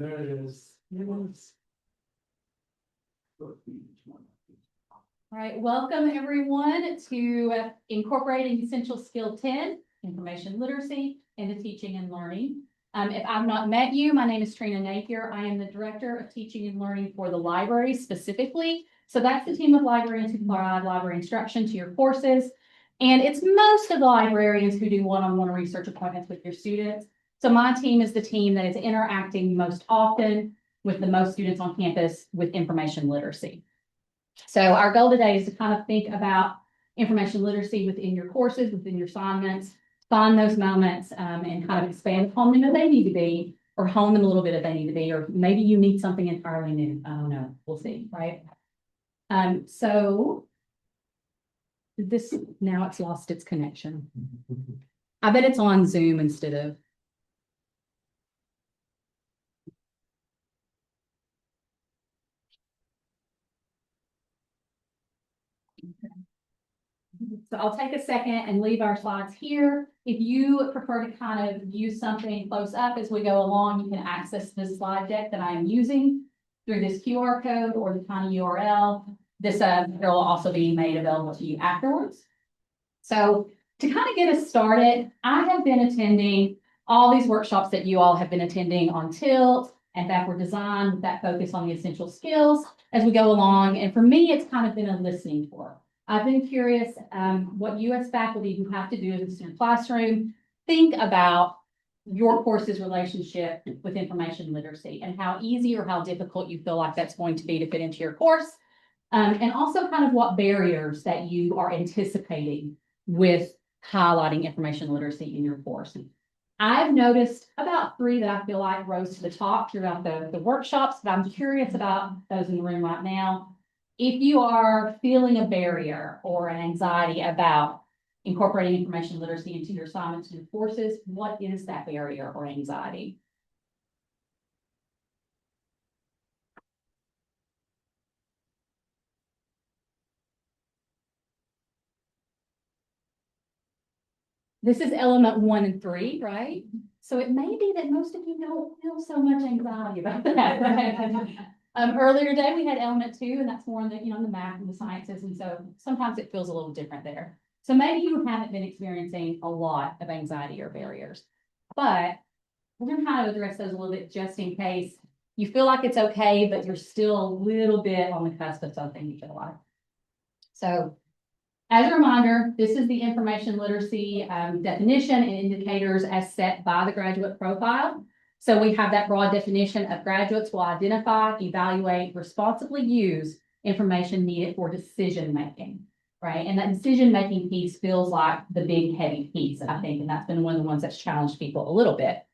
there it is. Yes. All right, welcome everyone to Incorporating Essential Skill 10, Information Literacy into Teaching and Learning. If I've not met you, my name is Trina Napier. I am the Director of Teaching and Learning for the library specifically. So that's the team of librarians who provide library instruction to your courses. And it's most of the librarians who do one-on-one research appointments with your students. So my team is the team that is interacting most often with the most students on campus with information literacy. So our goal today is to kind of think about information literacy within your courses, within your assignments, find those moments and kind of expand upon them if they need to be, or hone them a little bit if they need to be, or maybe you need something entirely new. I don't know. We'll see, right? So this, now it's lost its connection. I bet it's on Zoom instead of. So I'll take a second and leave our slides here. If you prefer to kind of view something close up as we go along, you can access this slide deck that I am using through this QR code or the tiny URL. This will also be made available to you afterwards. So to kind of get us started, I have been attending all these workshops that you all have been attending on Tilt and backward design with that focus on the essential skills as we go along. And for me, it's kind of been a listening tour. I've been curious what you as faculty who have to do in the student classroom think about your course's relationship with information literacy and how easy or how difficult you feel like that's going to be to fit into your course. And also kind of what barriers that you are anticipating with highlighting information literacy in your course. I've noticed about 3 that I feel like rose to the top throughout the workshops, but I'm curious about those in the room right now. If you are feeling a barrier or an anxiety about incorporating information literacy into your assignments and courses, what is that barrier or anxiety? This is element 1 and 3, right? So it may be that most of you don't feel so much anxiety about that, right? Earlier today we had element 2, and that's more in the, the math and the sciences. And so sometimes it feels a little different there. So maybe you haven't been experiencing a lot of anxiety or barriers, but we're going to kind of address those a little bit just in case you feel like it's okay, but you're still a little bit on the cusp of something you feel like. So as a reminder, this is the information literacy definition and indicators as set by the graduate profile. So we have that broad definition of graduates will identify, evaluate, responsibly use information needed for decision making, right? And that decision making piece feels like the big heavy piece, I think, and that's been one of the ones that's challenged people a little bit.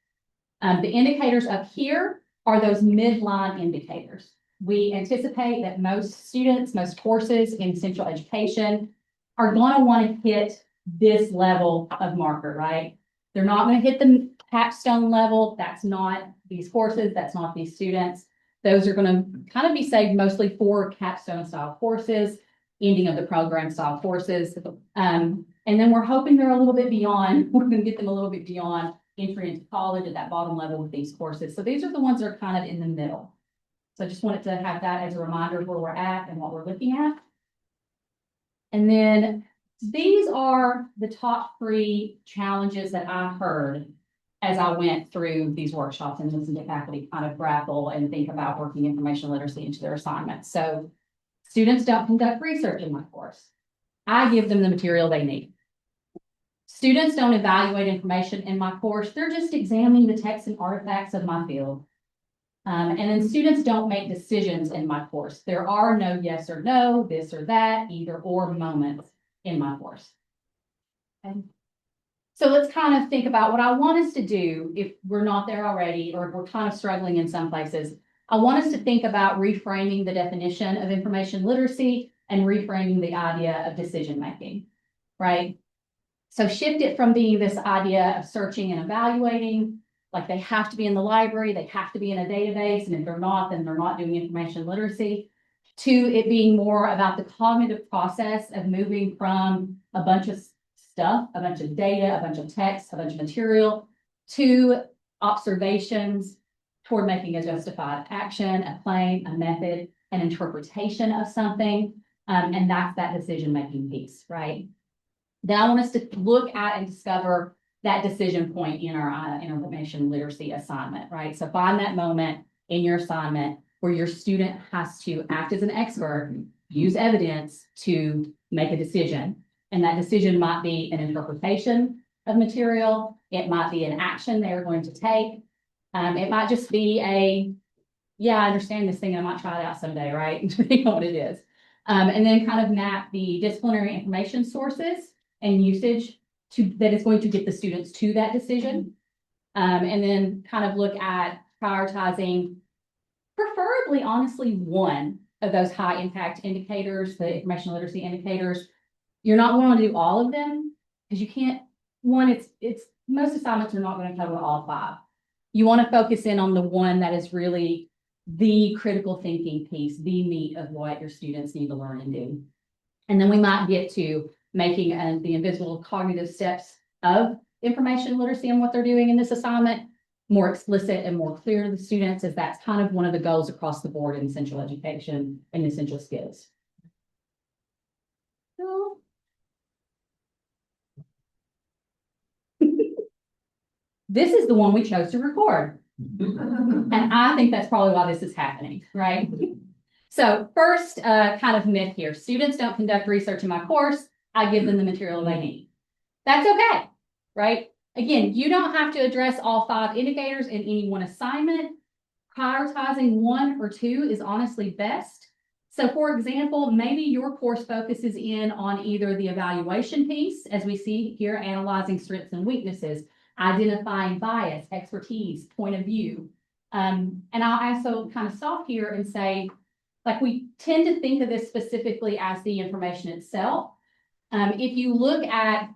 The indicators up here are those midline indicators. We anticipate that most students, most courses in essential education are going to want to hit this level of marker, right? They're not going to hit the capstone level. That's not these courses. That's not these students. Those are going to kind of be saved mostly for capstone style courses, ending of the program style courses. And then we're hoping they're a little bit beyond, we're going to get them a little bit beyond entry into college at that bottom level with these courses. So these are the ones that are kind of in the middle. So I just wanted to have that as a reminder of where we're at and what we're looking at. And then these are the top 3 challenges that I heard as I went through these workshops and listened to faculty kind of grapple and think about working information literacy into their assignments. So students don't conduct research in my course. I give them the material they need. Students don't evaluate information in my course. They're just examining the texts and artifacts of my field. And then students don't make decisions in my course. There are no yes or no, this or that, either or moments in my course. Okay. So let's kind of think about what I want us to do if we're not there already, or if we're kind of struggling in some places. I want us to think about reframing the definition of information literacy and reframing the idea of decision making, right? So shift it from being this idea of searching and evaluating, like they have to be in the library, they have to be in a database, and if they're not, then they're not doing information literacy, to it being more about the cognitive process of moving from a bunch of stuff, a bunch of data, a bunch of text, a bunch of material, to observations, toward making a justified action, a claim, a method, an interpretation of something. And that's that decision-making piece, right? Then I want us to look at and discover that decision point in our information literacy assignment, right? So find that moment in your assignment where your student has to act as an expert, use evidence to make a decision. And that decision might be an interpretation of material. It might be an action they're going to take. It might just be yeah, I understand this thing. I might try it out someday, right? Depending on what it is. And then kind of map the disciplinary information sources and usage that is going to get the students to that decision. And then kind of look at prioritizing, preferably, honestly, one of those high impact indicators, the information literacy indicators. You're not going to do all of them because you can't, it's most assignments are not going to cover all 5. You want to focus in on the one that is really the critical thinking piece, the meat of what your students need to learn and do. And then we might get to making the invisible cognitive steps of information literacy and what they're doing in this assignment more explicit and more clear to the students, as that's kind of one of the goals across the board in essential education and essential skills. So, this is the one we chose to record. And I think that's probably why this is happening, right? So first kind of myth here, students don't conduct research in my course. I give them the material they need. That's okay, right? Again, you don't have to address all 5 indicators in any one assignment. Prioritizing 1 or 2 is honestly best. So for example, maybe your course focuses in on either the evaluation piece, as we see here, analyzing strengths and weaknesses, identifying bias, expertise, point of view. And I'll also kind of stop here and say, like, we tend to think of this specifically as the information itself. If you look at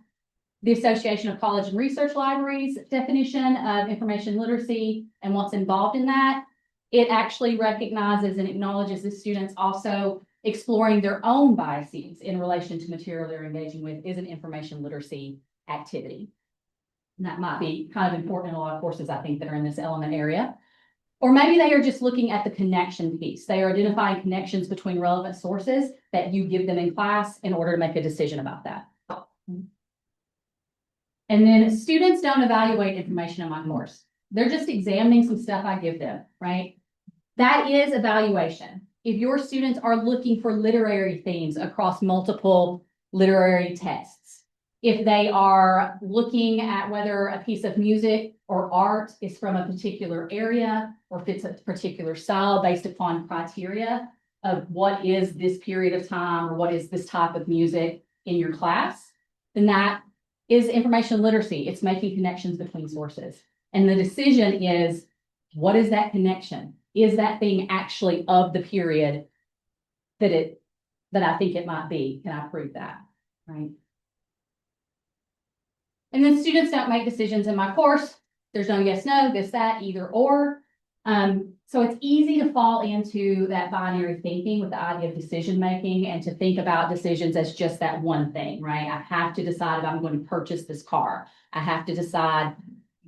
the Association of College and Research Libraries definition of information literacy and what's involved in that, it actually recognizes and acknowledges the students also exploring their own biases in relation to material they're engaging with is an information literacy activity. And that might be kind of important in a lot of courses, I think, that are in this element area. Or maybe they are just looking at the connection piece. They are identifying connections between relevant sources that you give them in class in order to make a decision about that. And then students don't evaluate information in my course. They're just examining some stuff I give them, right? That is evaluation. If your students are looking for literary themes across multiple literary texts, if they are looking at whether a piece of music or art is from a particular area or fits a particular style based upon criteria of what is this period of time or what is this type of music in your class, then that is information literacy. It's making connections between sources. And the decision is, what is that connection? Is that thing actually of the period that I think it might be? Can I prove that, right? And then students don't make decisions in my course. There's no yes, no, this, that, either, or. So it's easy to fall into that binary thinking with the idea of decision making and to think about decisions as just that one thing, right? I have to decide if I'm going to purchase this car. I have to decide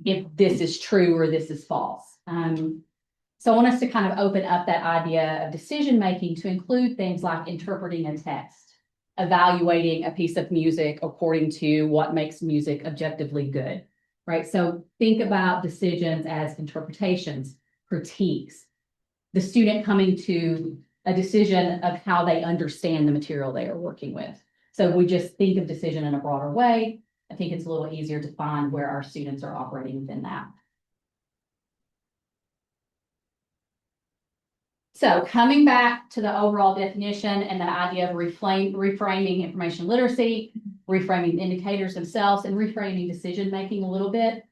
if this is true or this is false. So I want us to kind of open up that idea of decision making to include things like interpreting a text, evaluating a piece of music according to what makes music objectively good, right? So think about decisions as interpretations, critiques, the student coming to a decision of how they understand the material they are working with. So we just think of decision in a broader way. I think it's a little easier to find where our students are operating within that. So coming back to the overall definition and the idea of reframing information literacy, reframing the indicators themselves, and reframing decision-making a little bit.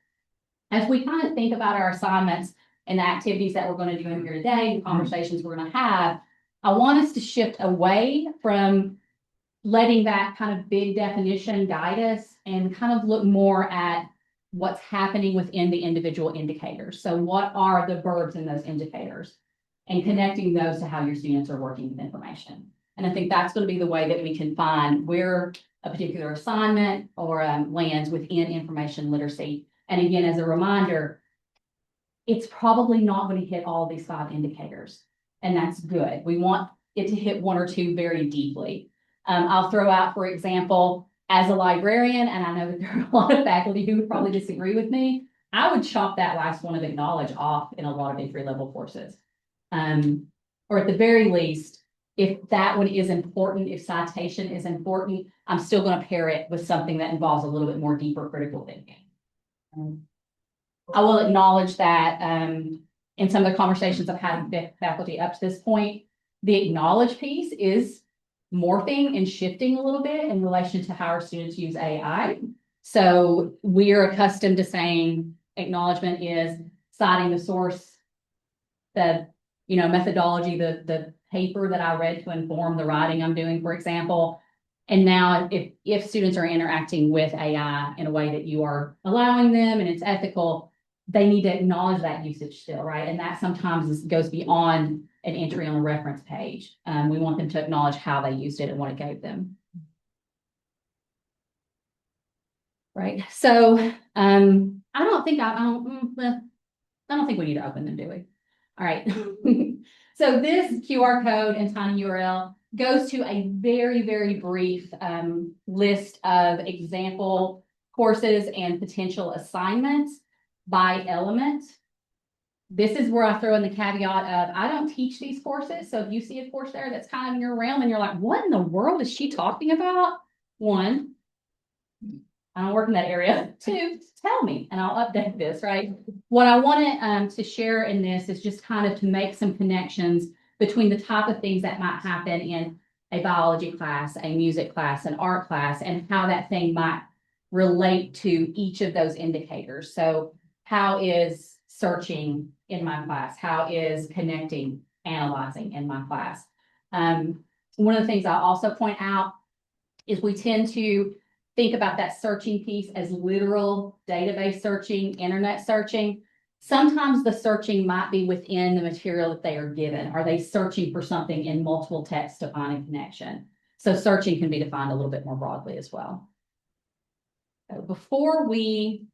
As we kind of think about our assignments and the activities that we're going to do in here today, the conversations we're going to have, I want us to shift away from letting that kind of big definition guide us and kind of look more at what's happening within the individual indicators. So what are the verbs in those indicators? And connecting those to how your students are working with information. And I think that's going to be the way that we can find where a particular assignment or lands within information literacy. And again, as a reminder, it's probably not going to hit all these 5 indicators. And that's good. We want it to hit 1 or 2 very deeply. I'll throw out, for example, as a librarian, and I know that there are a lot of faculty who would probably disagree with me, I would chop that last one of acknowledge off in a lot of entry level courses. Or at the very least, if that one is important, if citation is important, I'm still going to pair it with something that involves a little bit more deeper critical thinking. I will acknowledge that in some of the conversations I've had with faculty up to this point, the acknowledge piece is morphing and shifting a little bit in relation to how our students use AI. So we are accustomed to saying acknowledgement is citing the source, the methodology, the paper that I read to inform the writing I'm doing, for example. And now if students are interacting with AI in a way that you are allowing them and it's ethical, they need to acknowledge that usage still, right? And that sometimes goes beyond an entry on a reference page. We want them to acknowledge how they used it and what it gave them. Right. So I don't think we need to open them, do we? All right. So this QR code and tiny URL goes to a very, very brief list of example courses and potential assignments by element. This is where I throw in the caveat of I don't teach these courses. So if you see a course there that's kind of in your realm and you're like, what in the world is she talking about? 1, I don't work in that area. 2, tell me and I'll update this, right? What I wanted to share in this is just kind of to make some connections between the type of things that might happen in a biology class, a music class, an art class, and how that thing might relate to each of those indicators. So how is searching in my class? How is connecting, analyzing in my class? One of the things I'll also point out is we tend to think about that searching piece as literal database searching, internet searching. Sometimes the searching might be within the material that they are given. Are they searching for something in multiple texts to find a connection? So searching can be defined a little bit more broadly as well. So before we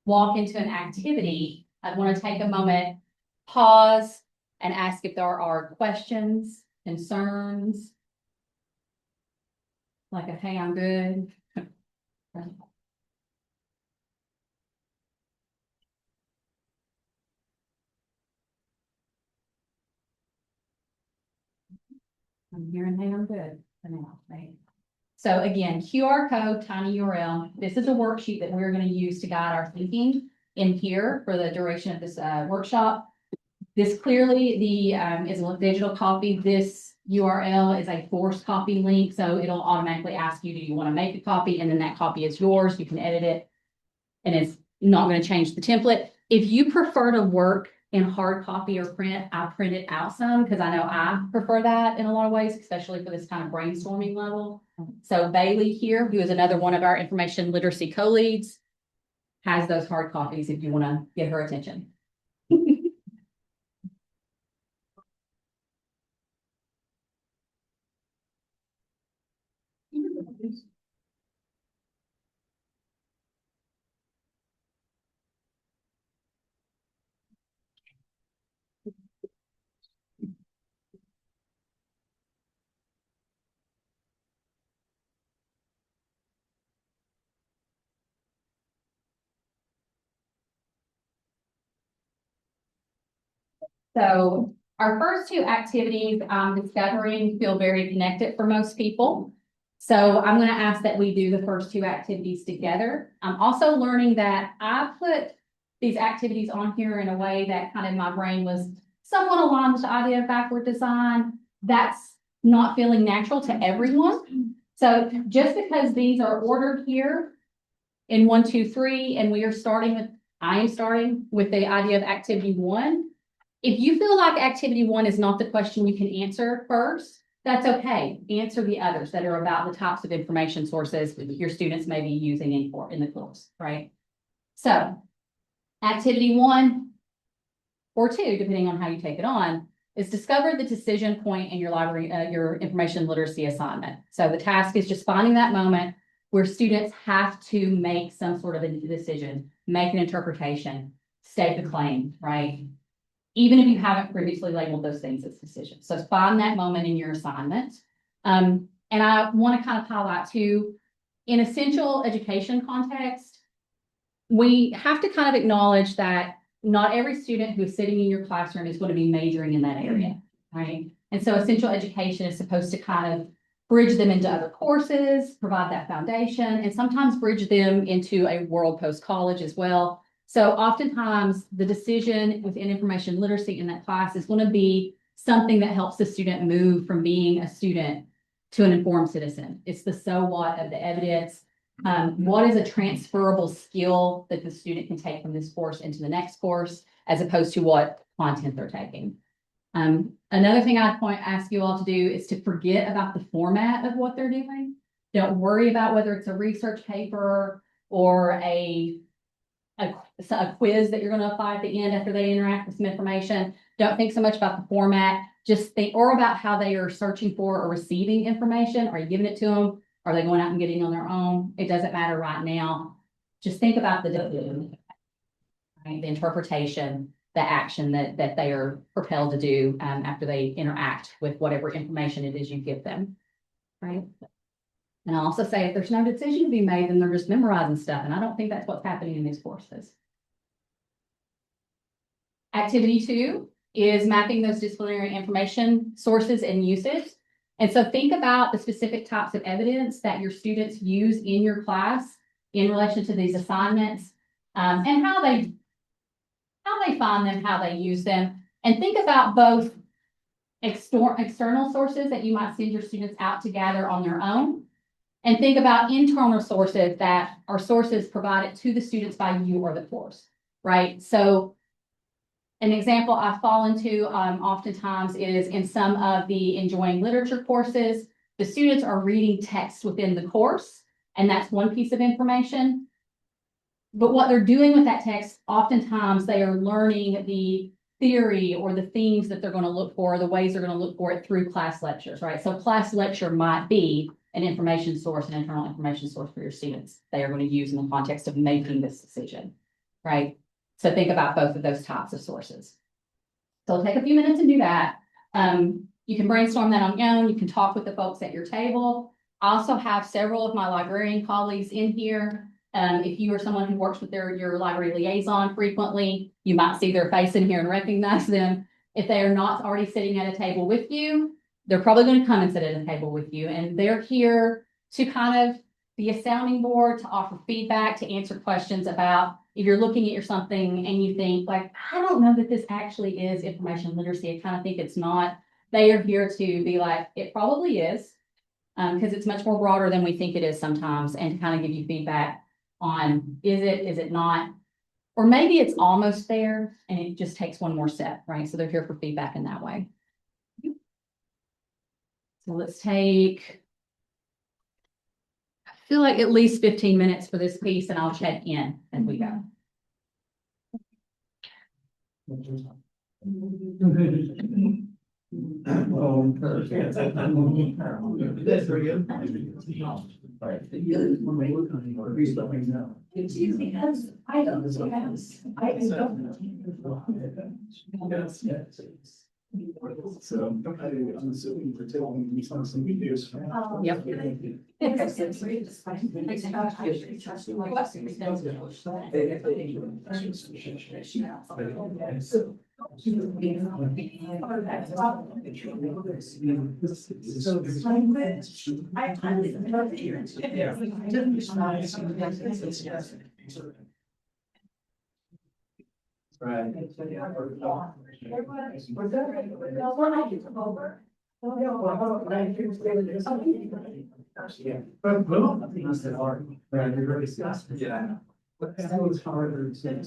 walk into an activity, I want to take a moment, pause, and ask if there are questions, concerns, like a, hey, I'm good. I'm hearing, hey, I'm good for now, right? So again, QR code, tiny URL. This is a worksheet that we're going to use to guide our thinking in here for the duration of this workshop. This clearly is a digital copy. This URL is a forced copy link, so it'll automatically ask you, do you want to make a copy? And then that copy is yours. You can edit it, and it's not going to change the template. If you prefer to work in hard copy or print, I print it out some because I know I prefer that in a lot of ways, especially for this kind of brainstorming level. So Bailey here, who is another one of our information literacy co-leads, has those hard copies if you want to get her attention. So our first 2 activities I'm discovering feel very connected for most people. So I'm going to ask that we do the first 2 activities together. I'm also learning that I put these activities on here in a way that kind of my brain was somewhat aligned with the idea of backward design. That's not feeling natural to everyone. So just because these are ordered here in 1, 2, 3, and I am starting with the idea of activity 1. If you feel like activity 1 is not the question you can answer first, that's okay. Answer the others that are about the types of information sources your students may be using in the course, right? So activity 1 or 2, depending on how you take it on, is discover the decision point in your library, your information literacy assignment. So the task is just finding that moment where students have to make some sort of a decision, make an interpretation, state the claim, right? Even if you haven't previously labeled those things as decisions. So find that moment in your assignment. And I want to kind of highlight too, in essential education context, we have to kind of acknowledge that not every student who is sitting in your classroom is going to be majoring in that area, right? And so essential education is supposed to kind of bridge them into other courses, provide that foundation, and sometimes bridge them into a world post-college as well. So oftentimes the decision within information literacy in that class is going to be something that helps the student move from being a student to an informed citizen. It's the so what of the evidence. What is a transferable skill that the student can take from this course into the next course, as opposed to what content they're taking. Another thing I'd ask you all to do is to forget about the format of what they're doing. Don't worry about whether it's a research paper or a quiz that you're going to apply at the end after they interact with some information. Don't think so much about the format. Just think or about how they are searching for or receiving information. Are you giving it to them? Are they going out and getting it on their own? It doesn't matter right now. Just think about the right? The interpretation, the action that they are propelled to do after they interact with whatever information it is you give them, right? And I'll also say if there's no decision to be made, then they're just memorizing stuff. And I don't think that's what's happening in these courses. Activity 2 is mapping those disciplinary information sources and usage. And so think about the specific types of evidence that your students use in your class in relation to these assignments and how they find them, how they use them. And think about both external sources that you might send your students out to gather on their own. And think about internal sources that are sources provided to the students by you or the course, right? So an example I fall into oftentimes is in some of the enjoying literature courses, the students are reading text within the course, and that's one piece of information. But what they're doing with that text, oftentimes they are learning the theory or the themes that they're going to look for, the ways they're going to look for it through class lectures, right? So class lecture might be an information source, an internal information source for your students. They are going to use in the context of making this decision, right? So think about both of those types of sources. So take a few minutes and do that. You can brainstorm that on your own. You can talk with the folks at your table. I also have several of my librarian colleagues in here. If you are someone who works with your library liaison frequently, you might see their face in here and recognize them. If they are not already sitting at a table with you, they're probably going to come and sit at a table with you. And they're here to kind of be a sounding board, to offer feedback, to answer questions about if you're looking at your something and you think like, I don't know that this actually is information literacy. I kind of think it's not. They are here to be like, it probably is, because it's much more broader than we think it is sometimes, and to kind of give you feedback on is it not, or maybe it's almost there and it just takes one more step, right? So they're here for feedback in that way. So let's take, I feel like at least 15 minutes for this piece, and I'll check in as we go. It's easy because I don't. So I'm assuming for taking these on some videos. Yep. Right. Yeah. But well, I think it's hard. Yeah. But that was harder to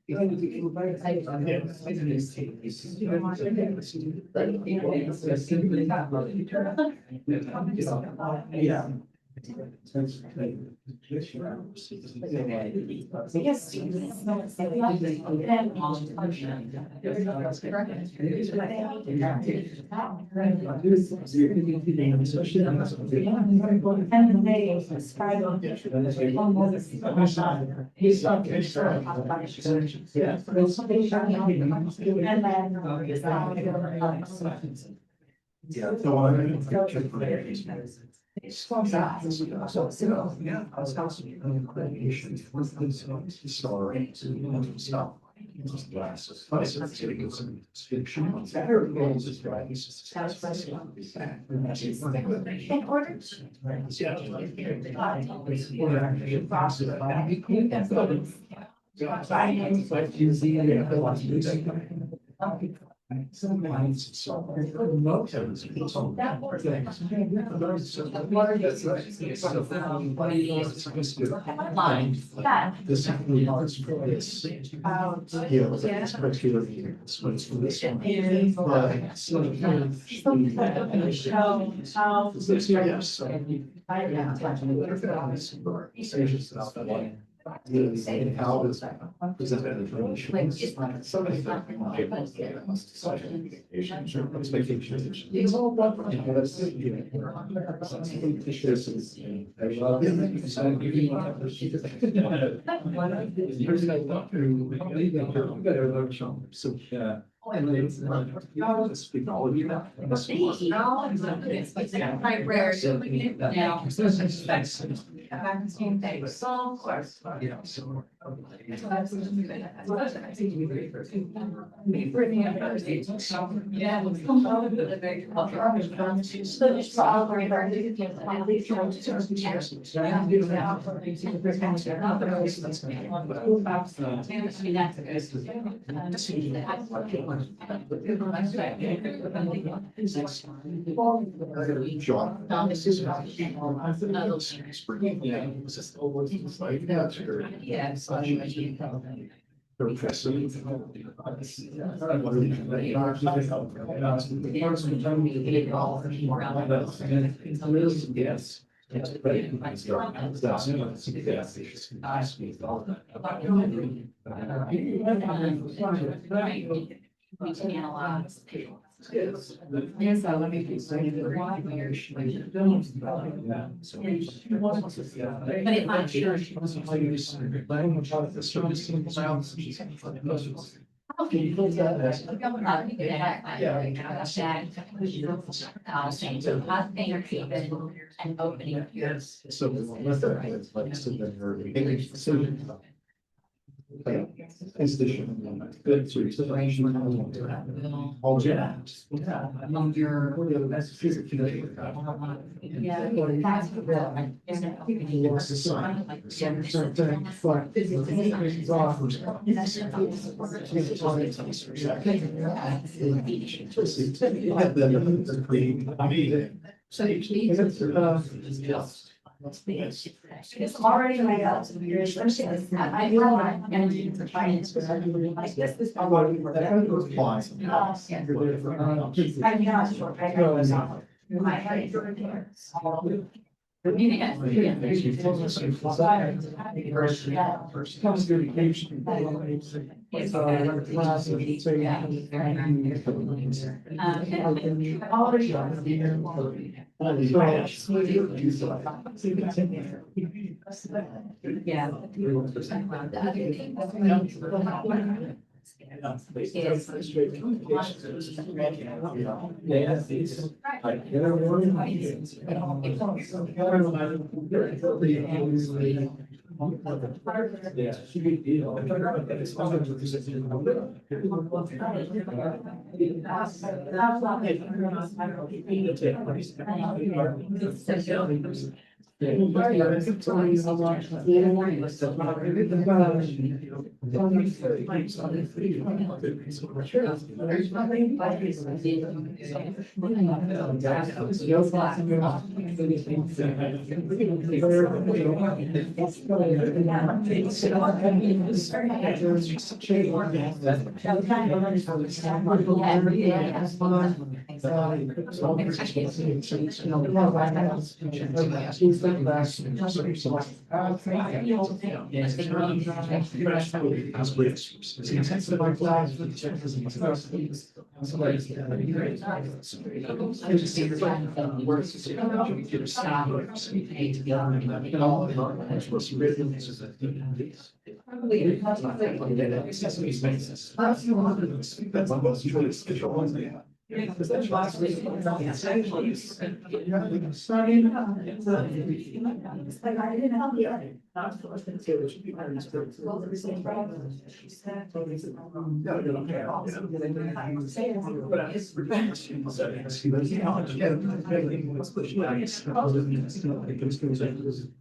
Yeah. And they describe Yeah. So I yeah, I was housing story to stop. Glasses. in order Sometimes it's so. This is for this. Yeah, this criteria here. So it's for this one. But so. Yes. And how is presented information. Expectations. It's all about. So, yeah. Speak all of you. quite rare. Now. Yeah, so. Yes. We can analyze. Yes. Yes, let me be saying that. But it might be. And opening. Yes. So with that, it's like sitting there making a decision. Institution. Good. So it's the arrangement. Oh, yeah. Yeah. Your. Yeah, that's. It's a sign. It's already made up. I feel like I'm gonna need to try and. Like this is. I'm not sure. My head. Comes to education. Yeah.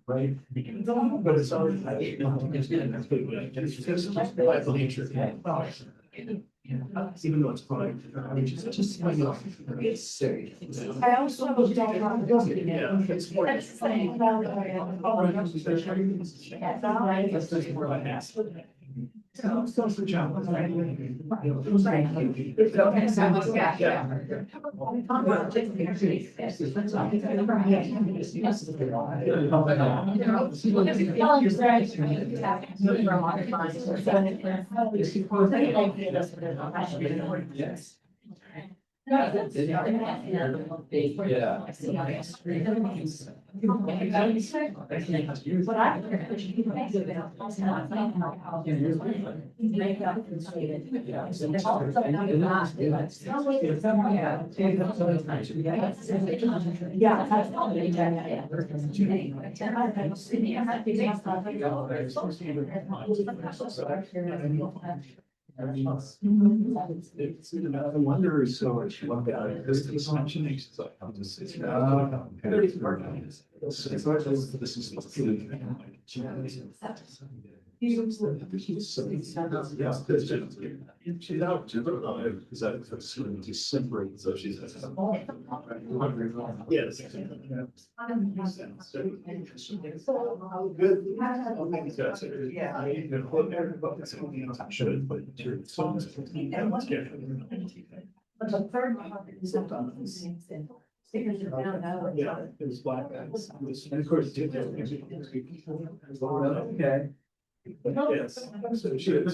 Right? But it's already. Even though it's fine. Just. It's silly. I also don't want to go. Yeah. That's the same. So the job. Yes. It's, I wonder, so much one guy, this is mentioning, she's like, I'm just. It's this is. She's out, because that's going to separate, so she's. Yes. Good. Yeah. Should, but. But the third part is something. Yeah, it was black guys. And of course. Okay. Yes. So she is.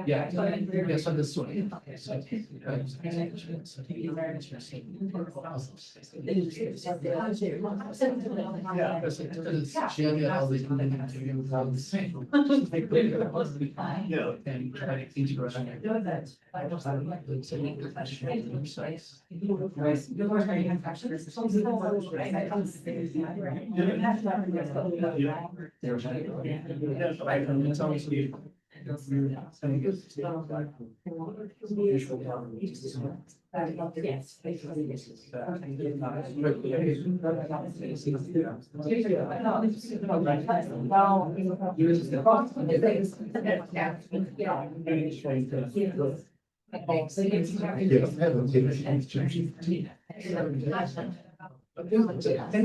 Yeah, yes, on this one. Yeah, because she had all these interviews on the same. Yeah, and try to teach her. It's obviously.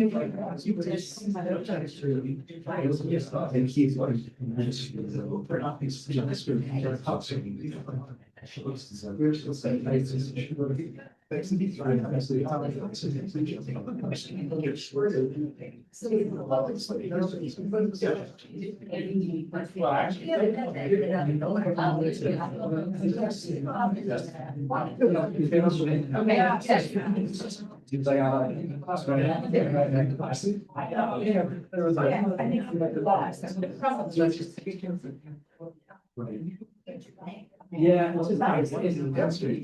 And he's like. Yeah, it's just nice. It's industry.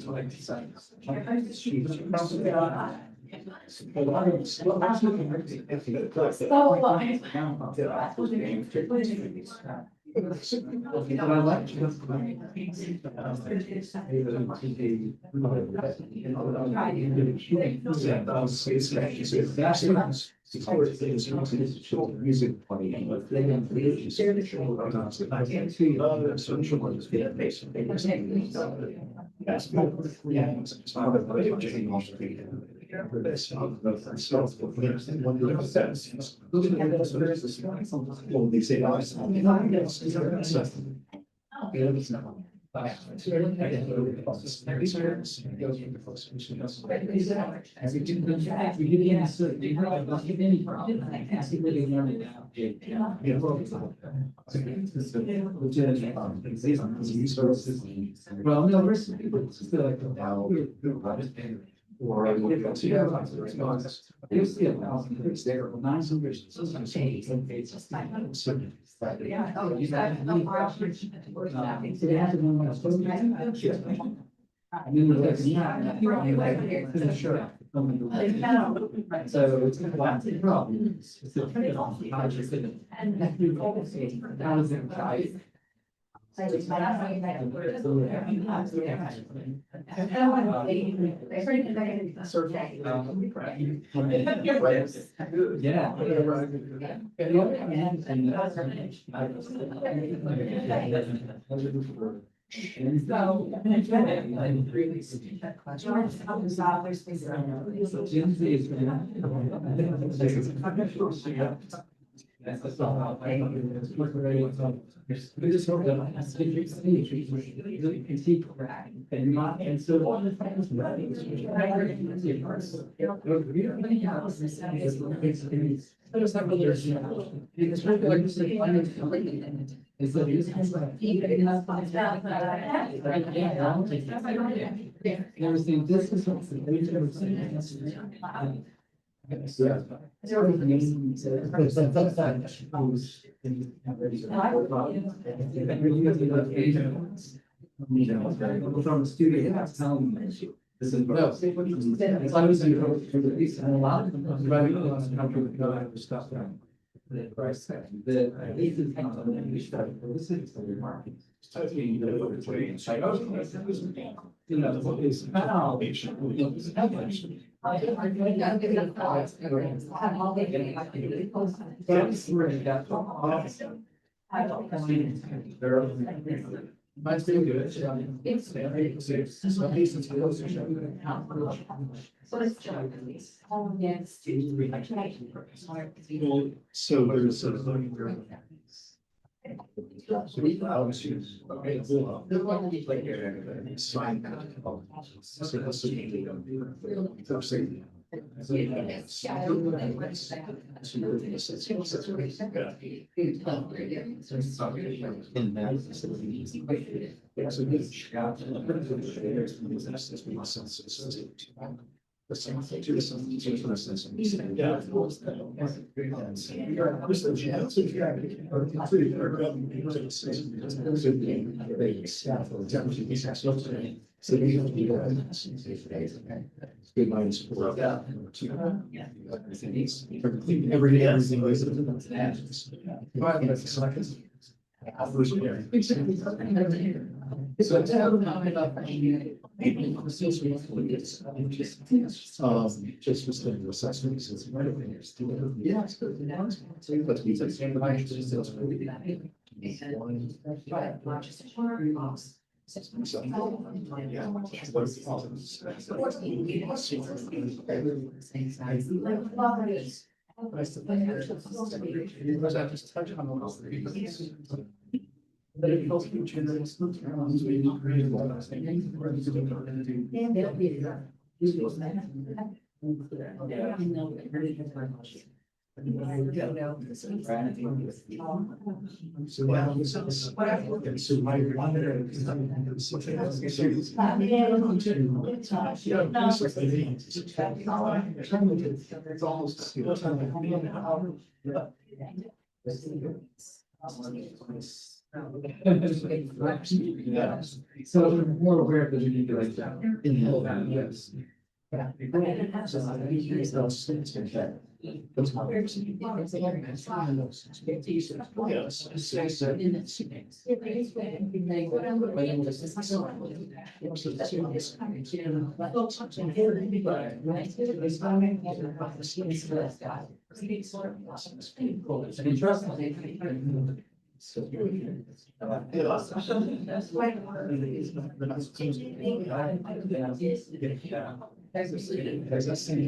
Well, no, we're still like now. Or you'll see 1,000 kids there, 900. Yeah. So they have to know when it's supposed to be. And then the next sure. So it's a problem. It's a That's all. We just hope that really can see and not and so all the things is that this is from the studio, that's how this is well. It's always a lot of them rather stuff. The price tag, the lease is not the stuff. This is the market. You know, what is now? Might be good. So there's a. So we're more aware of the unique like that. Yes.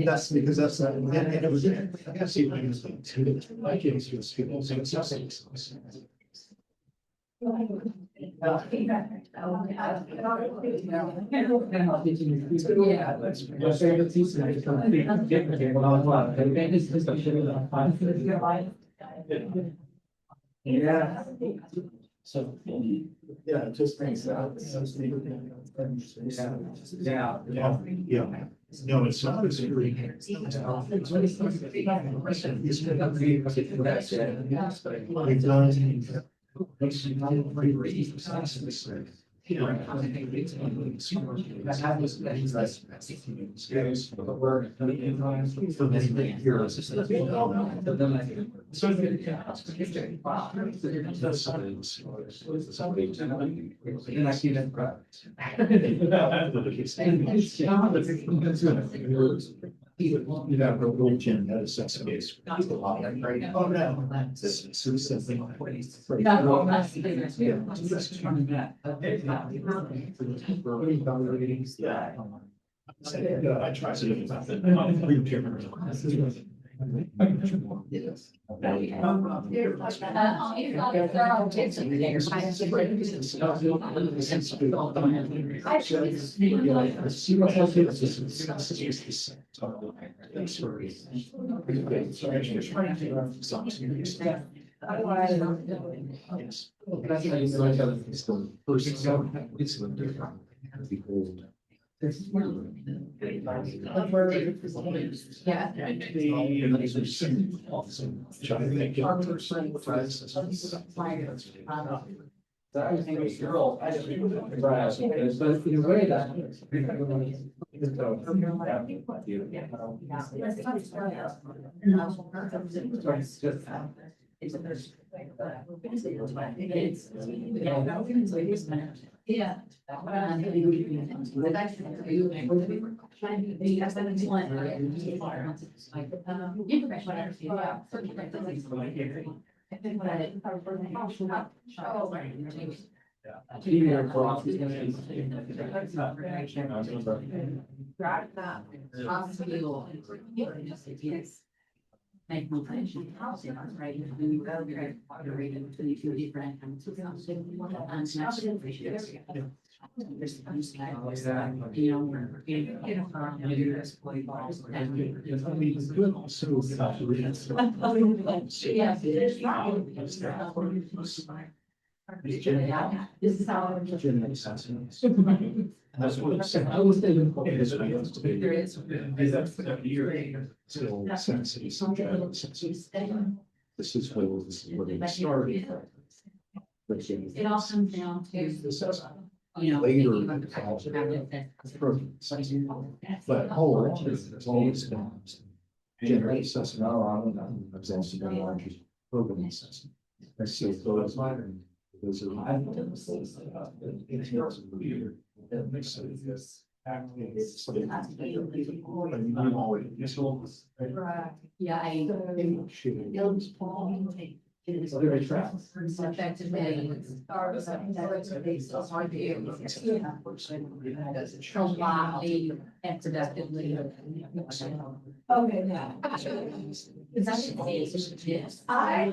That's because that's not. It was. I guess he was. My kids was people. Yeah. So. Yeah, it just makes that. Yeah. No, it's not. It's really. You have a religion that is space. Oh, no. This is something. Yeah. I try to. Yes. But in a way that. Yeah. make multi-nation housing, right? And then you go, you're rating between two different kinds of housing. And so that's the ratio. You know, we're getting from. Yeah. This is how. That's what I'm saying. I was thinking. There is. This is where it started. It all comes down to, you know. Later. thinking about it. But whole, it's always been. Generate assessment. No, I don't know. I've also been large program assessment. I see those. Those are. That makes sense. Yeah, Very trapped. Lightly and productively. Okay, now. Yes. I.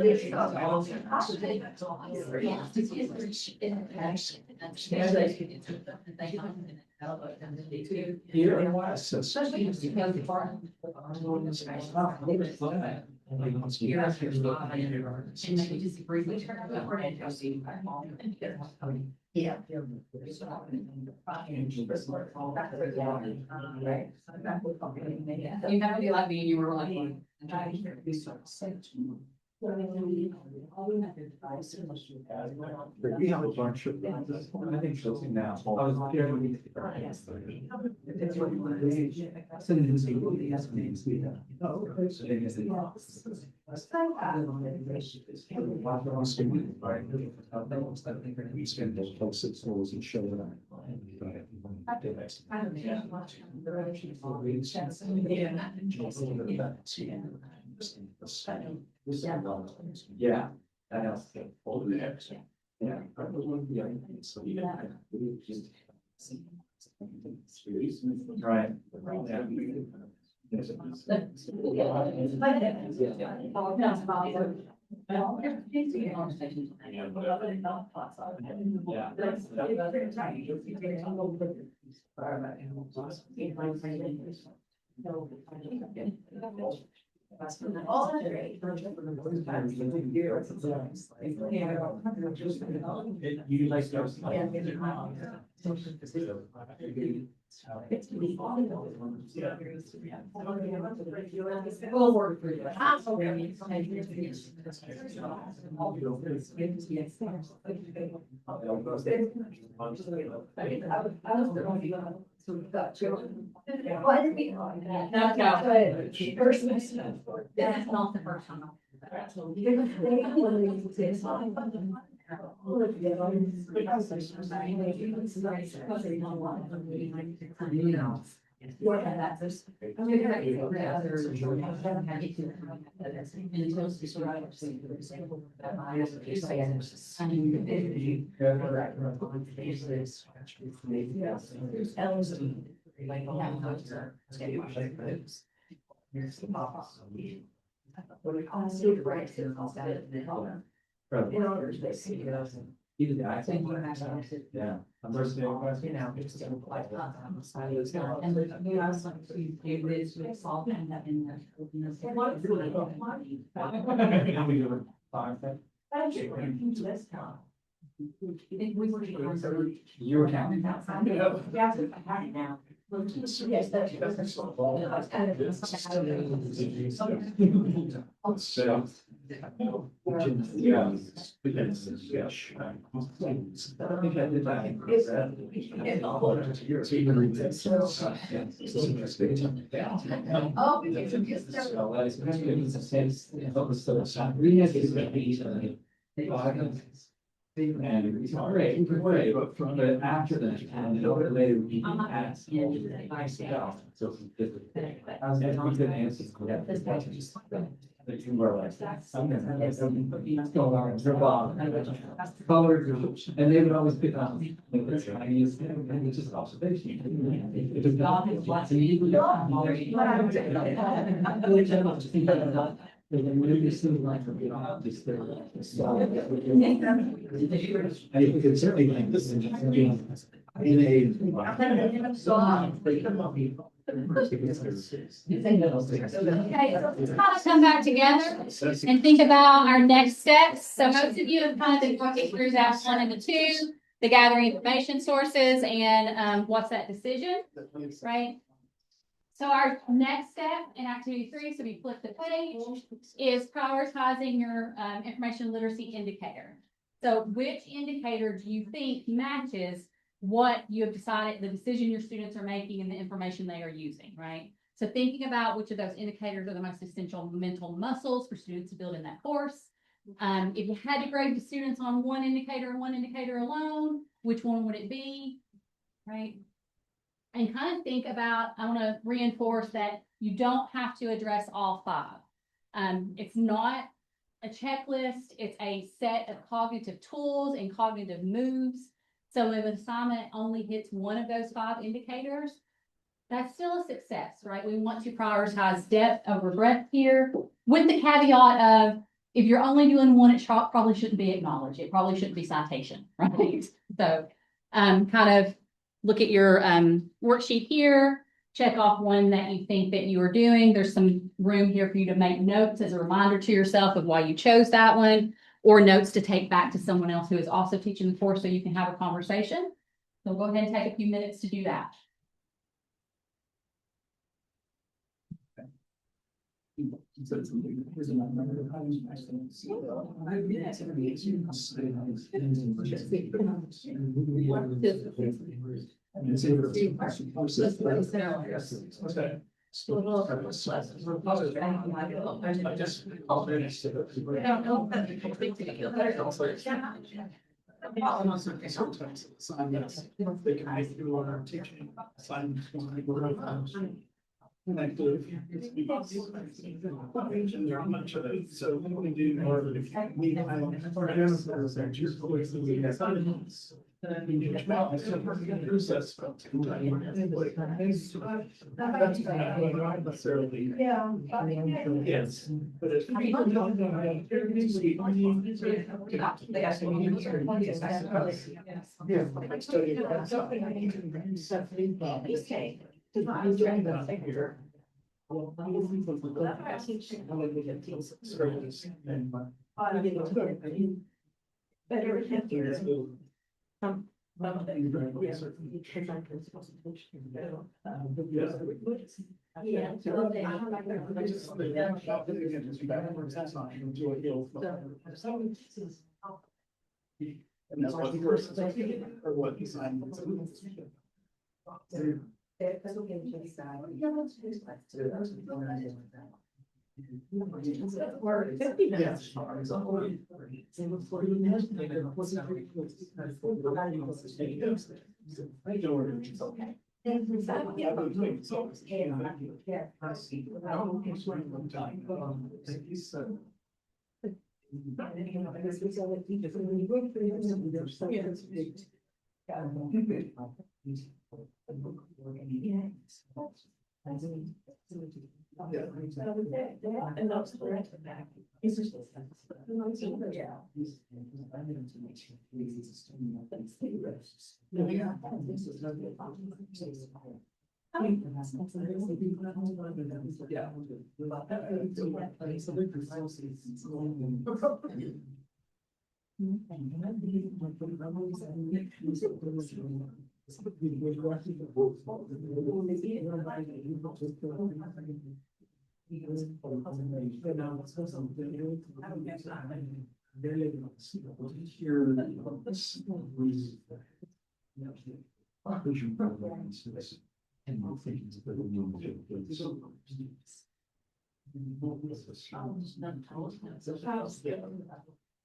Here in West. Especially if you have the farm. And then you disagree with her. Yeah. You have to be like me and you were like. We have a bunch of. I think she'll see now. I was here when we. Oh, okay. So they guess it- We spend those whole 6 hours and show them. Yeah. That helps. Yeah. Right. You like those? We'll work through it. That's not the first time. Either the accent. Yeah. I'm first day question. You were counting. Yes, that's. Yeah. I think I did that. Oh, And it's great, but after that, and a little bit later, we asked. So. I was good answer. You were like, color, and they would always pick on the Chinese, and it's just observation. It was not. And then when you see like, you know, this thing. I could certainly like this. In Okay, so let's kind of come back together and think about our next steps. So most of you have kind of been working through that 1 and the 2, the gathering information sources and what's that decision, right? So our next step in activity 3, so we flip the page, is prioritizing your information literacy indicator. So which indicator do you think matches what you have decided, the decision your students are making and the information they are using, right? So thinking about which of those indicators are the most essential mental muscles for students to build in that course. If you had to grade the students on one indicator and one indicator alone, which one would it be, right? And kind of think about, I want to reinforce that you don't have to address all 5. It's not a checklist, it's a set of cognitive tools and cognitive moves. So if an assignment only hits one of those 5 indicators, that's still a success, right? We want to prioritize depth over breadth here, with the caveat of, if you're only doing one, it probably shouldn't be acknowledged. It probably shouldn't be citation, right? So kind of look at your worksheet here, check off one that you think that you are doing. There's some room here for you to make notes as a reminder to yourself of why you chose that one, or notes to take back to someone else who is also teaching the course so you can have a conversation. So go ahead and take a few minutes to do that. Sometimes assignments, they can make you on our teaching assignments. Like there are much of it, so what we do, or if you need assignments, then you need to process. Necessarily. Yeah. Yes, but it's. Yeah. I studied. Better And that's what the course is, or what the assignments.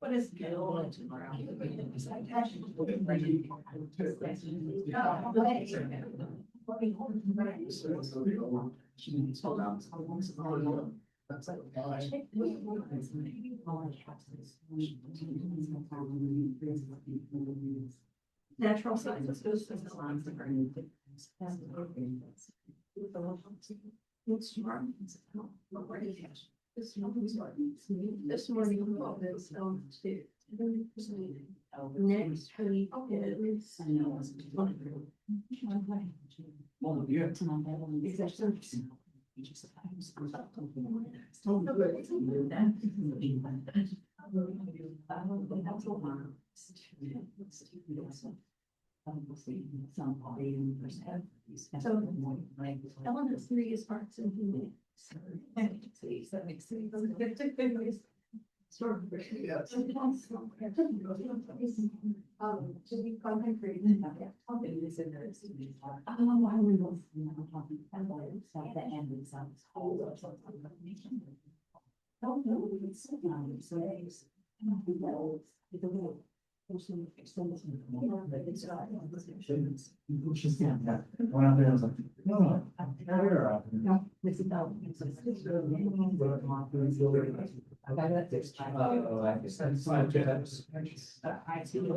What is good tomorrow? Natural sciences. This morning, is two. Next week is. Well, yeah. Element three is arts and humanities. That makes sense. Sort of. Yes. To be content created. Oh, I remember. At the end, it sounds. Oh, no, it's so nice. When I'm there, I was like, no,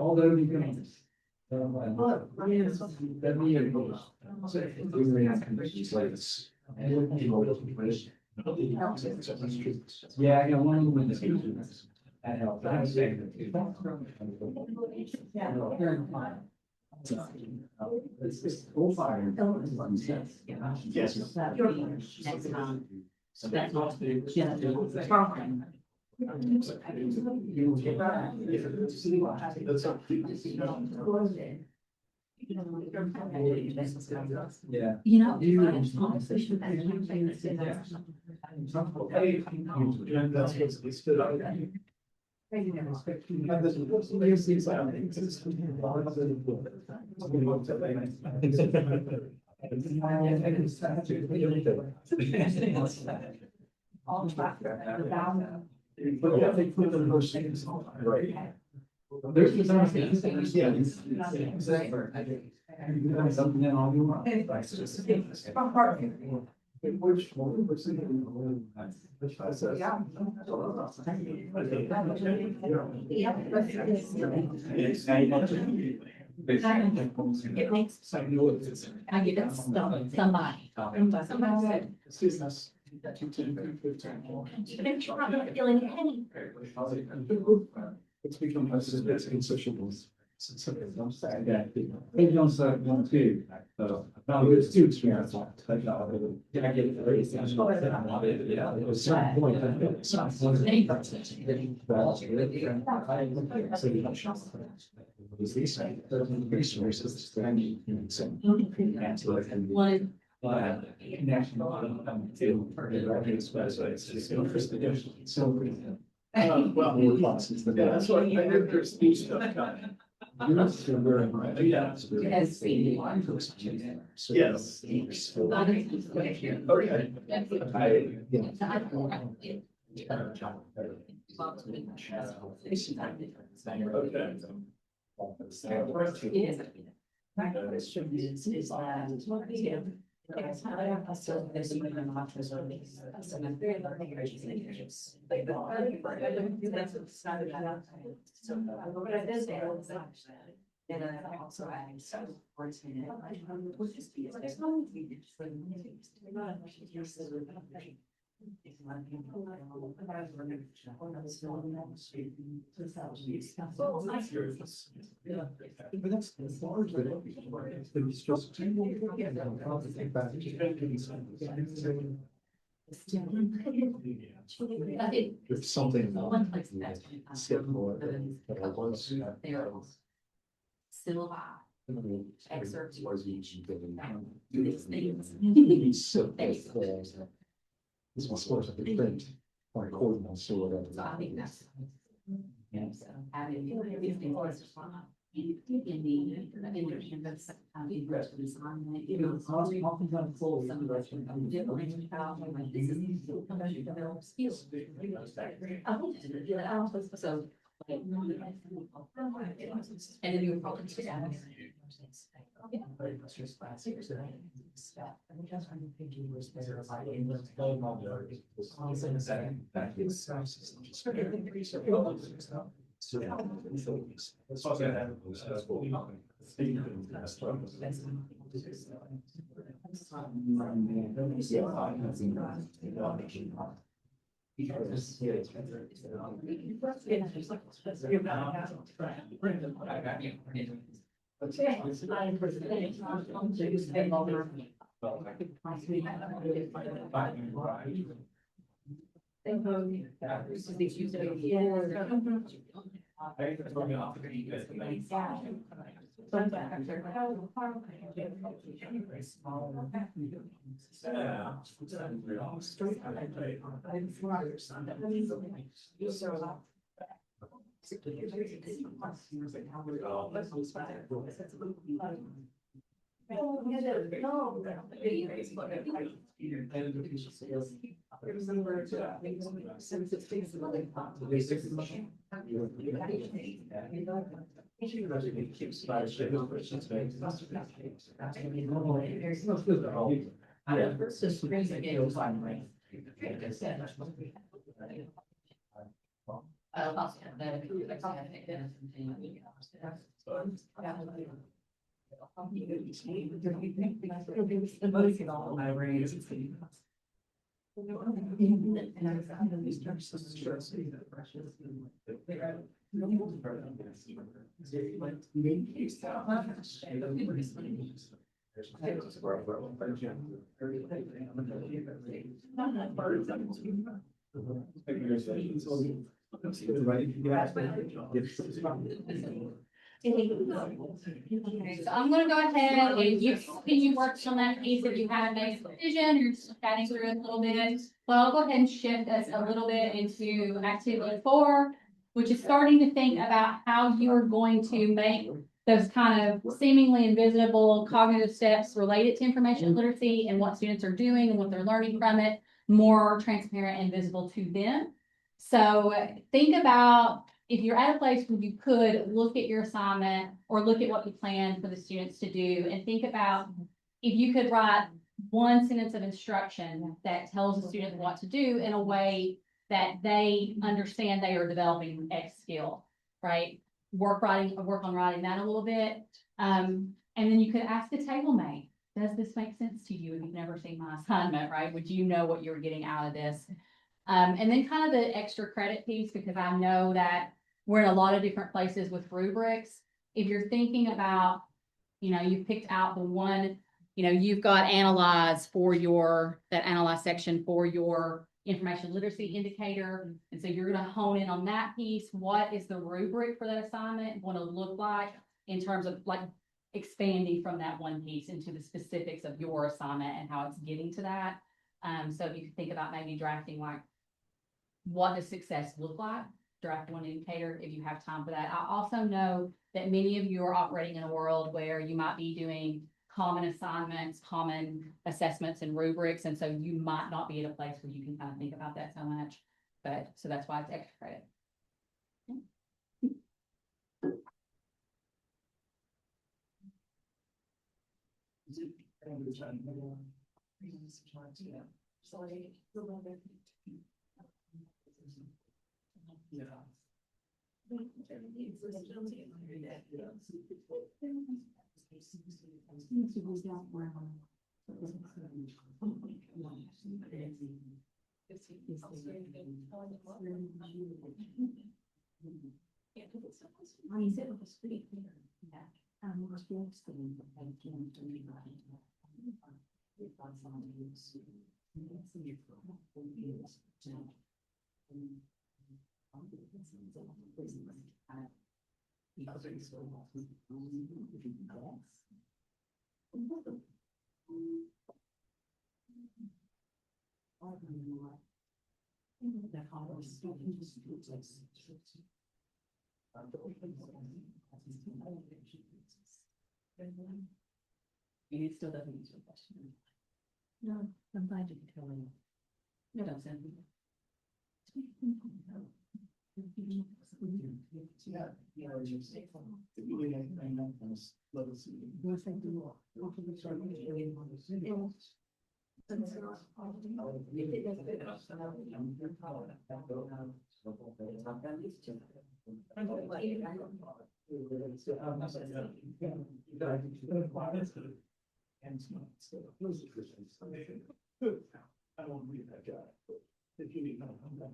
although you can. Yeah, I got one of them in the future. That helped. It's just all fire. Yes. Next time. So that's not the. That's up. Yeah. You know. That's basically stood out. All track. But yeah, they put them those things on, right? There's the time. Yeah. Something in all you want. Which one was it? Which I said. It makes. I get it stumped. Somebody. Somebody said. It's business. But if you're not feeling any. It's become it's insociable. Yeah. Maybe on certain one too. No, it's too experienced. Yeah, I get it. Yeah, it was some point. Resources. One. Well, yeah, that's what I did. There's new stuff coming. Yes. Yes. And I also adding some words in it. But that's largely. It's just. It's something. One place that's. Similar, but I was. Still alive. Excerpts. These things. This was sort of a print, or coordinate, so whatever. So I think that's. Yeah, so having these things is fine. In the that's in the design. It was often done full some direction of different like this is develop skills. I hope to do that. So. And then you were probably. Okay, so I'm gonna go ahead and you worked on that piece if you haven't made a decision, you're just chatting through it a little bit. Well, I'll go ahead and shift us a little bit into activity 4, which is starting to think about how you are going to make those kind of seemingly invisible cognitive steps related to information literacy and what students are doing and what they're learning from it more transparent and visible to them. So think about if you're at a place where you could look at your assignment or look at what you plan for the students to do and think about if you could write one sentence of instruction that tells the student what to do in a way that they understand they are developing X skill, right? Work on writing that a little bit. And then you could ask the table mate, does this make sense to you if you've never seen my assignment, right? Would you know what you're getting out of this? And then kind of the extra credit piece, because I know that we're in a lot of different places with rubrics. If you're thinking about, you've picked out the one, you've got analyze for that analyze section for your information literacy indicator. And so you're going to hone in on that piece. What is the rubric for that assignment going to look like in terms of like expanding from that one piece into the specifics of your assignment and how it's getting to that. So if you could think about maybe drafting like, what does success look like? Draft one indicator if you have time for that. I also know that many of you are operating in a world where you might be doing common assignments, common assessments and rubrics. And so you might not be at a place where you can kind of think about that so much, but so that's why it's extra credit. It still doesn't answer the question. No, I'm glad you can tell me. No, don't send me. I won't leave that guy. If you need help, I'm back.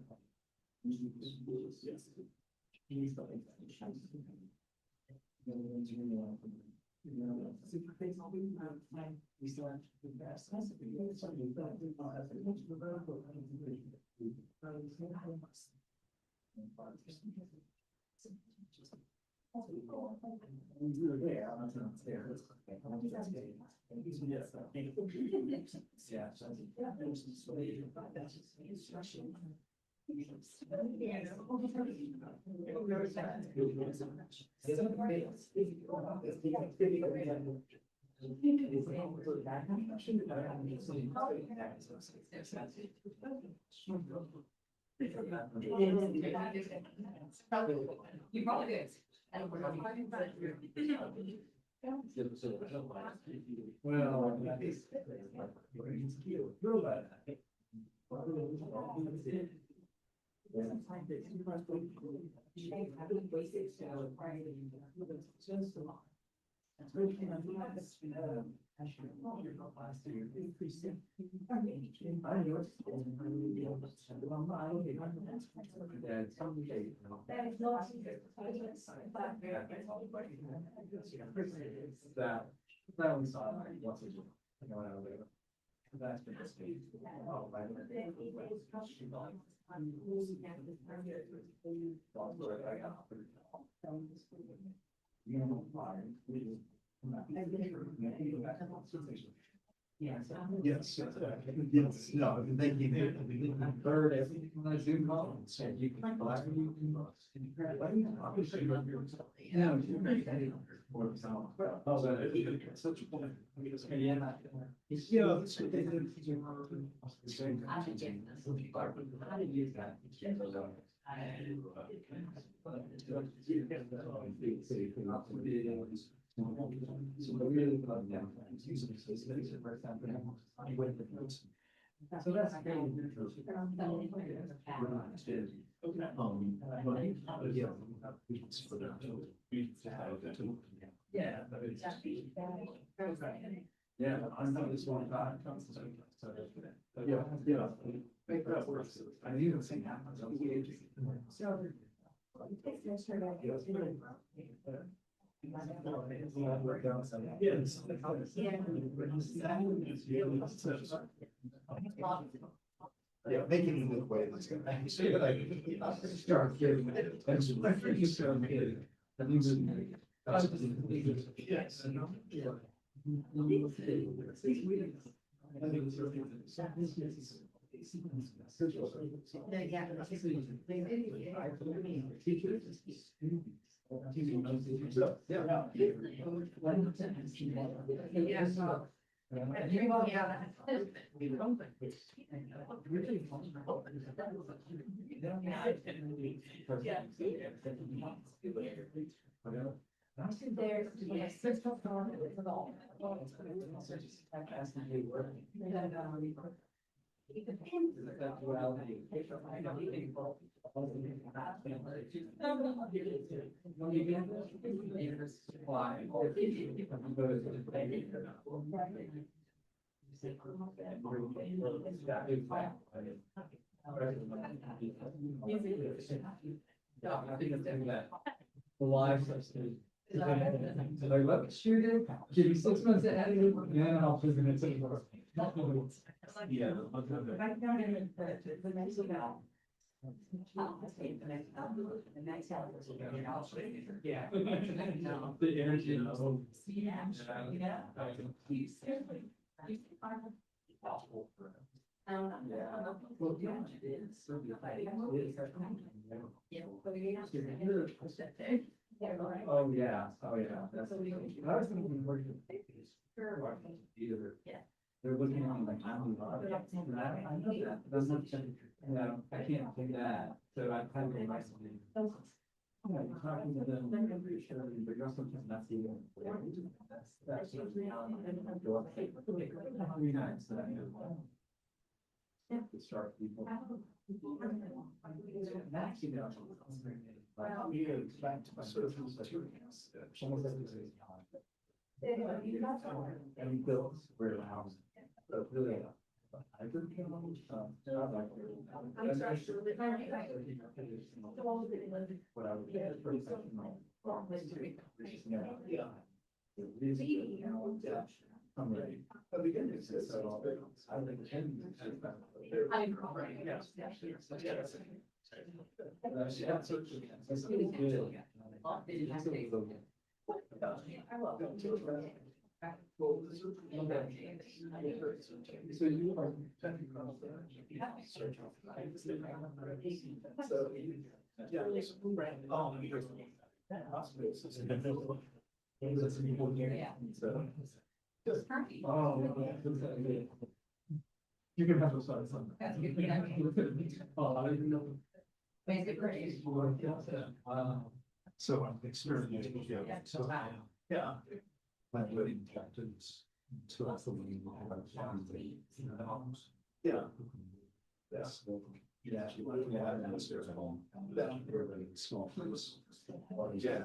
You probably did. That we saw like once a year. That's been Yes. Yes, no, thank you. Third, everything on a Zoom call, so you can. Yeah. Such a point. So that's great. Yeah. Yeah, I'm not this one. Yeah. Make that work. I need to think. Yeah, make it in the way that's gonna. Start giving it attention. I think you start getting. Yes. I think it's that. The live substitute. Like, look, shoot it, give you 6 months ahead of you, yeah, I'll put it in it. Yeah. Yeah. The energy. Oh, yeah, oh, yeah. That's. I was thinking more. Either. Yeah. They're looking on like. I know that, that's not, I can't do that, so I kind of like. Yeah, you're talking to them, I'm pretty sure, but you're also not seeing them. That's. Very nice. To start people. That's, you know. You expect to sort of. And built warehouse. But really, I'm ready. But the good news is, I think so you are. You can have a side son. Oh, I didn't know. So I'm experimenting. Yeah. My wedding captains. So that's the one. Yeah. That's. Yeah. Yeah. Downstairs at home. Small place. Yeah.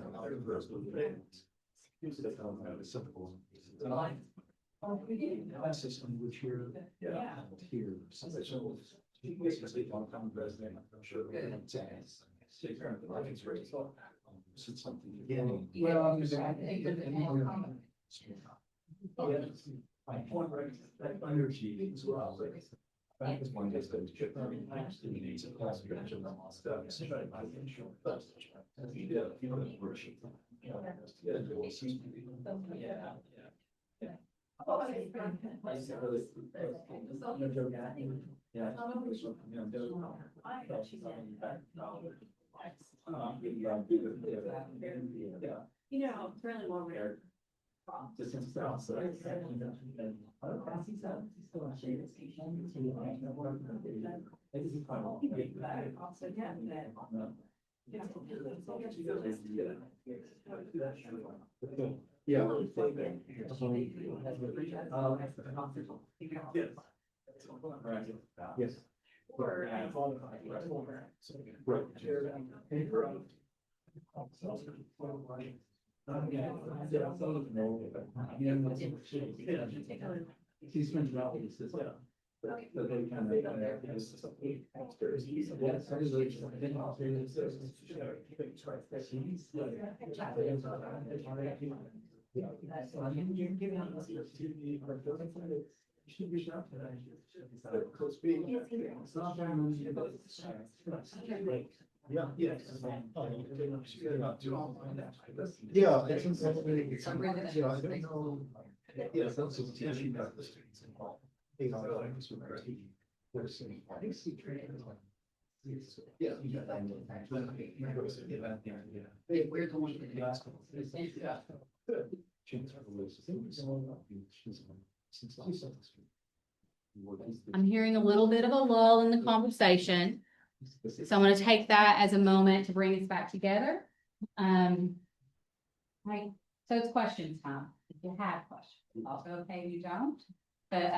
My system would hear. Yeah. Here. Since something. Well, energy as well. I just wanted to chip needs a class stuff. You know, it's really more rare. Also, Yeah. Yes. She's been traveling with this. So they kind Yeah, yes. Yeah, it's really, it's, you know, I don't know. Yeah, that's just. Yeah. We're the ones I'm hearing a little bit of a lull in the conversation. So I'm going to take that as a moment to bring us back together. Right. So it's questions time. If you have questions, also okay if you don't. But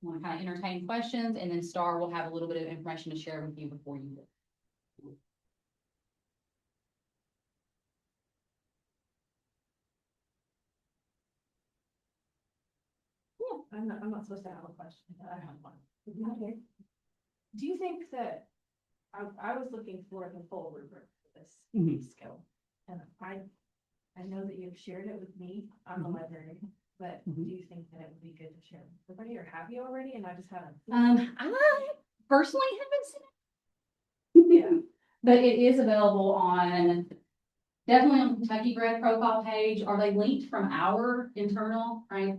want to kind of entertain questions, and then Star will have a little bit of information to share with you before you leave. I'm not supposed to have a question, but I have one. Okay. Do you think that, I was looking for the full rubric for this skill, and I know that you've shared it with me on the library, but do you think that it would be good to share with everybody, or have you already, and I just haven't? I personally haven't seen it. Yeah. But it is available on, definitely on the Kentucky Grad profile page. Are they linked from our internal, right?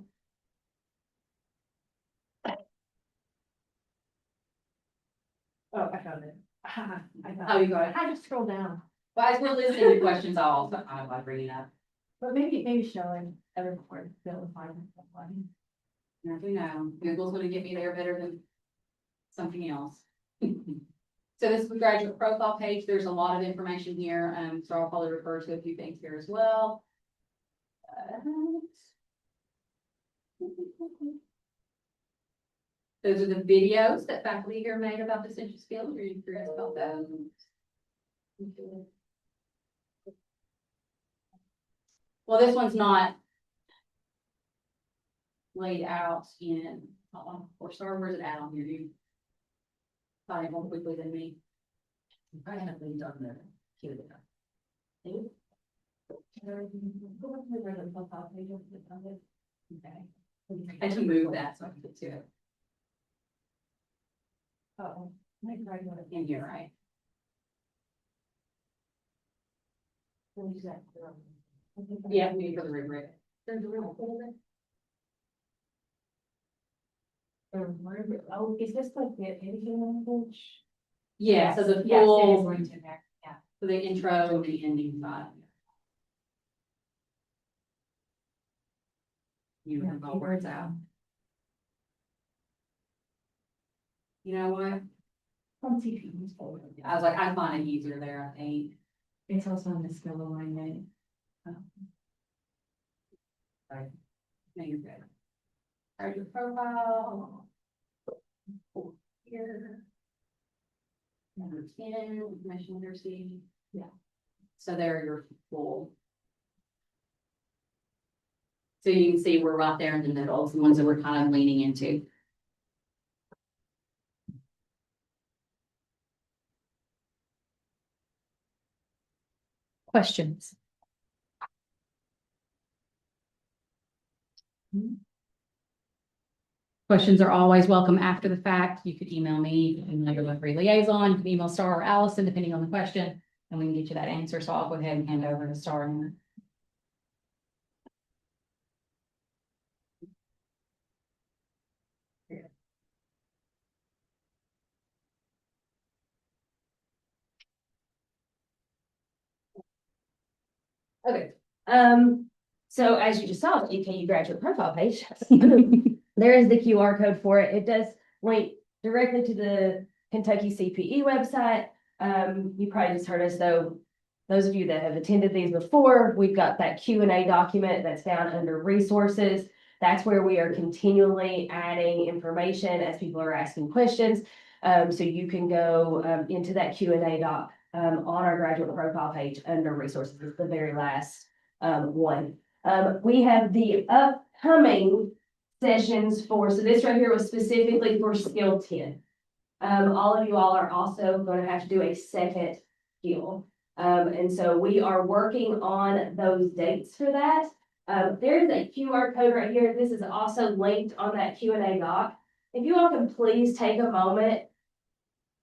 Oh, I found it. Oh, you got it. I just scroll down, Well, as we're listening to questions, I'll bring it up. but maybe showing everyone to be able to find it. Never know. Google's gonna get me there better than something else. So this is the graduate profile page. There's a lot of information here. So I'll probably refer to a few things here as well. Those are the videos that faculty here made about the essential skills. Are you curious about those? Well, this one's not laid out in Or Star, where's it at on here? You find it more quickly than me. I haven't been done there. Okay. I can move that so I can get to it. Oh. And you're right. Yeah, we need for the rubric. Oh, is this like the education language? Yeah, so the Yes, it is full, linked in there, yeah. so the intro and the ending side. You have all words out. You know what? From CP's folder. I was like, I find it easier there, I think. It's also on the skill alignment. Right. No, you're good. Start your profile. Here. Number 10, information literacy. Yeah. So there are your full. So you can see we're right there in the middle, the ones that we're kind of leaning into. Questions? Questions are always welcome after the fact. You could email me, you can email your library liaison, you can email Star or Allison, depending on the question, and we can get you that answer. So I'll go ahead and hand over to Star. Okay, so as you just saw, the EKU graduate profile page, there is the QR code for it. It does link directly to the Kentucky CPE website. You probably just heard us though, those of you that have attended these before, we've got that Q&A document that's found under resources. That's where we are continually adding information as people are asking questions. So you can go into that Q&A doc on our graduate profile page under resources. It's the very last one. We have the upcoming sessions for, so this right here was specifically for skill 10. All of you all are also going to have to do a second skill. And so we are working on those dates for that. There's a QR code right here. This is also linked on that Q&A doc. If you all can please take a moment,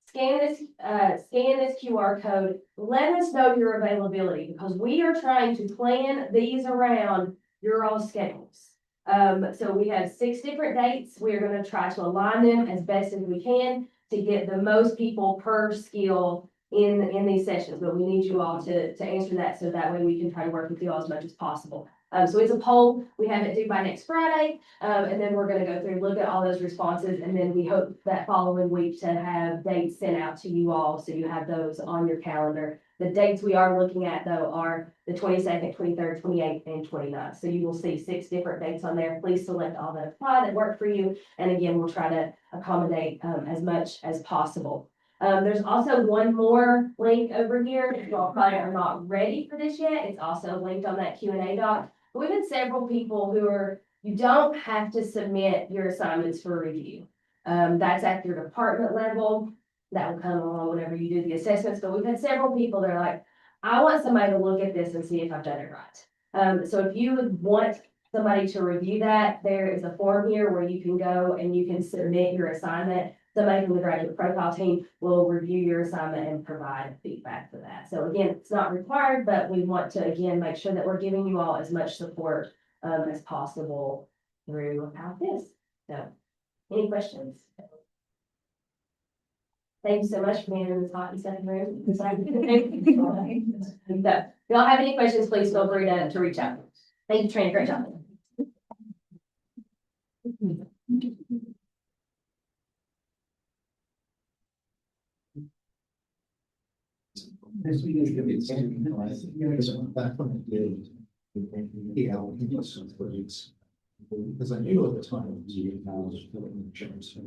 scan this QR code, let us know your availability because we are trying to plan these around your all schedules. So we have 6 different dates. We're going to try to align them as best as we can to get the most people per skill in these sessions, but we need you all to answer that so that way we can try to work with you all as much as possible. So it's a poll. We have it due by next Friday, and then we're going to go through, look at all those responses, and then we hope that following week to have dates sent out to you all so you have those on your calendar. The dates we are looking at though are the 22nd, 23rd, 28th, and 29th. So you will see 6 different dates on there. Please select all that apply that work for you. And again, we'll try to accommodate as much as possible. There's also one more link over here. If you all probably are not ready for this yet, it's also linked on that Q&A doc. But we've had several people who are, you don't have to submit your assignments for review. That's at your department level. That will come along whenever you do the assessments. But we've had several people that are like, I want somebody to look at this and see if I've done it right. So if you would want somebody to review that, there is a form here where you can go and you can submit your assignment. Somebody from the graduate profile team will review your assignment and provide feedback for that. So again, it's not required, but we want to, again, make sure that we're giving you all as much support as possible throughout this. So any questions? Thank you so much for being in this hot and sunny room. If y'all have any questions, please feel free to reach out. Thank you, Trina. Great job. This week is gonna be back from the because I knew at the time you acknowledged the insurance.